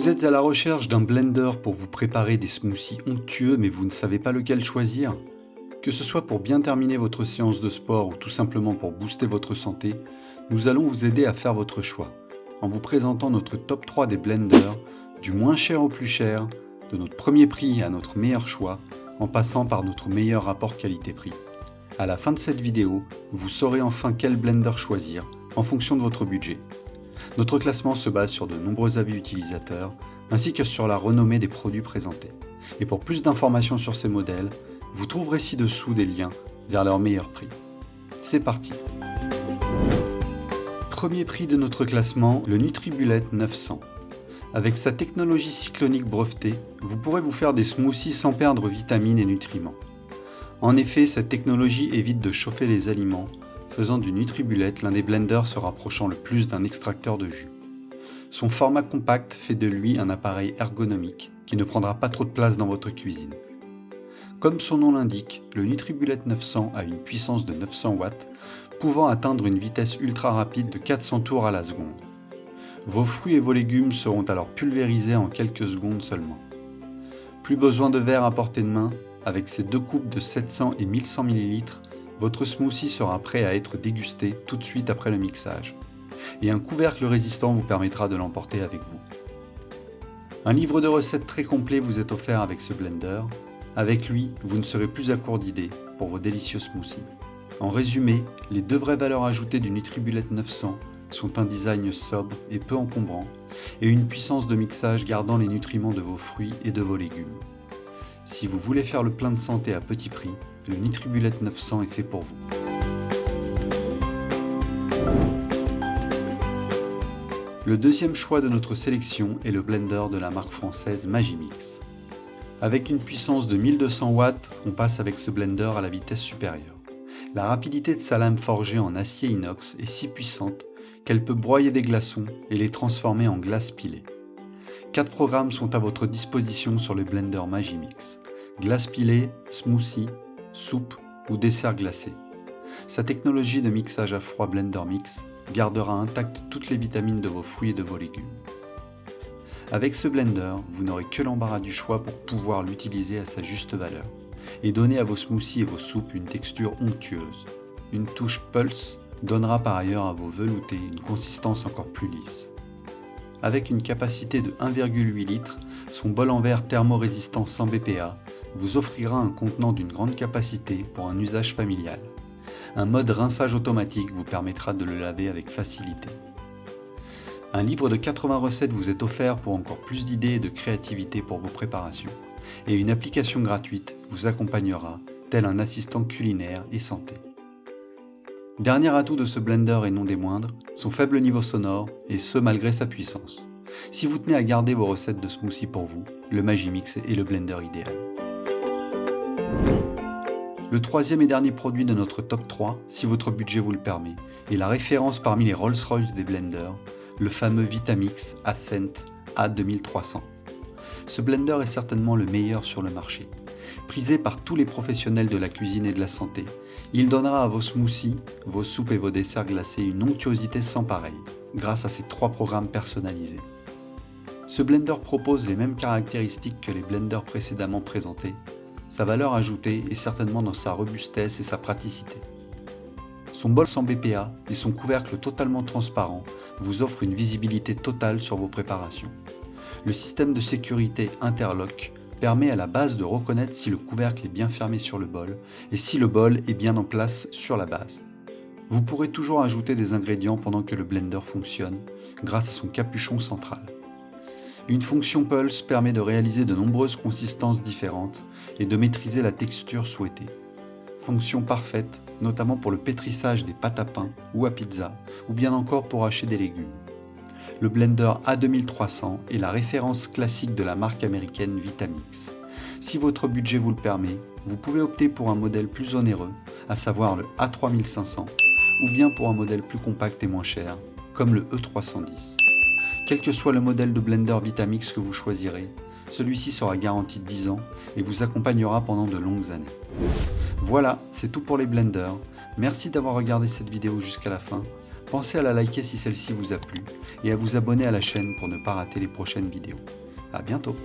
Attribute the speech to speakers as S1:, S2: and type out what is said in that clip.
S1: Vous êtes à la recherche d'un blender pour vous préparer des smoothies onctueux mais vous ne savez pas lequel choisir? Que ce soit pour bien terminer votre séance de sport ou tout simplement pour booster votre santé, nous allons vous aider à faire votre choix en vous présentant notre top 3 des blenders, du moins cher au plus cher, de notre premier prix à notre meilleur choix, en passant par notre meilleur rapport qualité-prix. À la fin de cette vidéo, vous saurez enfin quel blender choisir en fonction de votre budget. Notre classement se base sur de nombreux avis utilisateurs, ainsi que sur la renommée des produits présentés. Et pour plus d'informations sur ces modèles, vous trouverez ci-dessous des liens vers leur meilleur prix. C'est parti! Premier prix de notre classement, le NutriBullet 900. Avec sa technologie cyclonique brevetée, vous pourrez vous faire des smoothies sans perdre vitamines et nutriments. En effet, cette technologie évite de chauffer les aliments, faisant du NutriBullet l'un des blenders se rapprochant le plus d'un extracteur de jus. Son format compact fait de lui un appareil ergonomique qui ne prendra pas trop de place dans votre cuisine. Comme son nom l'indique, le NutriBullet 900 a une puissance de 900 watts, pouvant atteindre une vitesse ultra rapide de 400 tours à la seconde. Vos fruits et vos légumes seront alors pulvérisés en quelques secondes seulement. Plus besoin de verre à portée de main, avec ses deux coupes de 700 et 1100 ml, votre smoothie sera prêt à être dégusté tout de suite après le mixage. Et un couvercle résistant vous permettra de l'emporter avec vous. Un livre de recettes très complet vous est offert avec ce blender. Avec lui, vous ne serez plus à court d'idées pour vos délicieux smoothies. En résumé, les deux vraies valeurs ajoutées du NutriBullet 900 sont un design sobre et peu encombrant, et une puissance de mixage gardant les nutriments de vos fruits et de vos légumes. Si vous voulez faire le plein de santé à petit prix, le NutriBullet 900 est fait pour vous. Le deuxième choix de notre sélection est le blender de la marque française Magimix. Avec une puissance de 1200 watts, on passe avec ce blender à la vitesse supérieure. La rapidité de sa lame forgée en acier inox est si puissante qu'elle peut broyer des glaçons et les transformer en glace pilée. 4 programmes sont à votre disposition sur le blender Magimix. Glace pilée, smoothie, soupe ou dessert glacé. Sa technologie de mixage à froid Blender Mix gardera intactes toutes les vitamines de vos fruits et de vos légumes. Avec ce blender, vous n'aurez que l'embarras du choix pour pouvoir l'utiliser à sa juste valeur et donner à vos smoothies et vos soupes une texture onctueuse. Une touche pulse donnera par ailleurs à vos veloutés une consistance encore plus lisse. Avec une capacité de 1,8 litres, son bol en verre thermorésistant sans BPA vous offrira un contenant d'une grande capacité pour un usage familial. Un mode rinçage automatique vous permettra de le laver avec facilité. Un livre de 80 recettes vous est offert pour encore plus d'idées et de créativité pour vos préparations. Et une application gratuite vous accompagnera, tel un assistant culinaire et santé. Dernier atout de ce blender et non des moindres, son faible niveau sonore, et ce malgré sa puissance. Si vous tenez à garder vos recettes de smoothie pour vous, le Magimix est le blender idéal. Le troisième et dernier produit de notre top 3, si votre budget vous le permet, est la référence parmi les Rolls-Royce des blenders, le fameux Vitamix Ascent A2300. Ce blender est certainement le meilleur sur le marché. Prisé par tous les professionnels de la cuisine et de la santé, il donnera à vos smoothies, vos soupes et vos desserts glacés une onctuosité sans pareille, grâce à ses 3 programmes personnalisés. Ce blender propose les mêmes caractéristiques que les blenders précédemment présentés. Sa valeur ajoutée est certainement dans sa robustesse et sa praticité. Son bol sans BPA et son couvercle totalement transparent vous offrent une visibilité totale sur vos préparations. Le système de sécurité Interlock permet à la base de reconnaître si le couvercle est bien fermé sur le bol et si le bol est bien en place sur la base. Vous pourrez toujours ajouter des ingrédients pendant que le blender fonctionne grâce à son capuchon central. Une fonction Pulse permet de réaliser de nombreuses consistances différentes et de maîtriser la texture souhaitée. Fonction parfaite, notamment pour le pétrissage des pâtes à pain ou à pizza, ou bien encore pour hacher des légumes. Le blender A2300 est la référence classique de la marque américaine Vitamix. Si votre budget vous le permet, vous pouvez opter pour un modèle plus onéreux, à savoir le A3500, ou bien pour un modèle plus compact et moins cher, comme le E310. Quel que soit le modèle de blender Vitamix que vous choisirez, celui-ci sera garanti 10 ans et vous accompagnera pendant de longues années. Voilà, c'est tout pour les blenders. Merci d'avoir regardé cette vidéo jusqu'à la fin. Pensez à la liker si celle-ci vous a plu et à vous abonner à la chaîne pour ne pas rater les prochaines vidéos. À bientôt!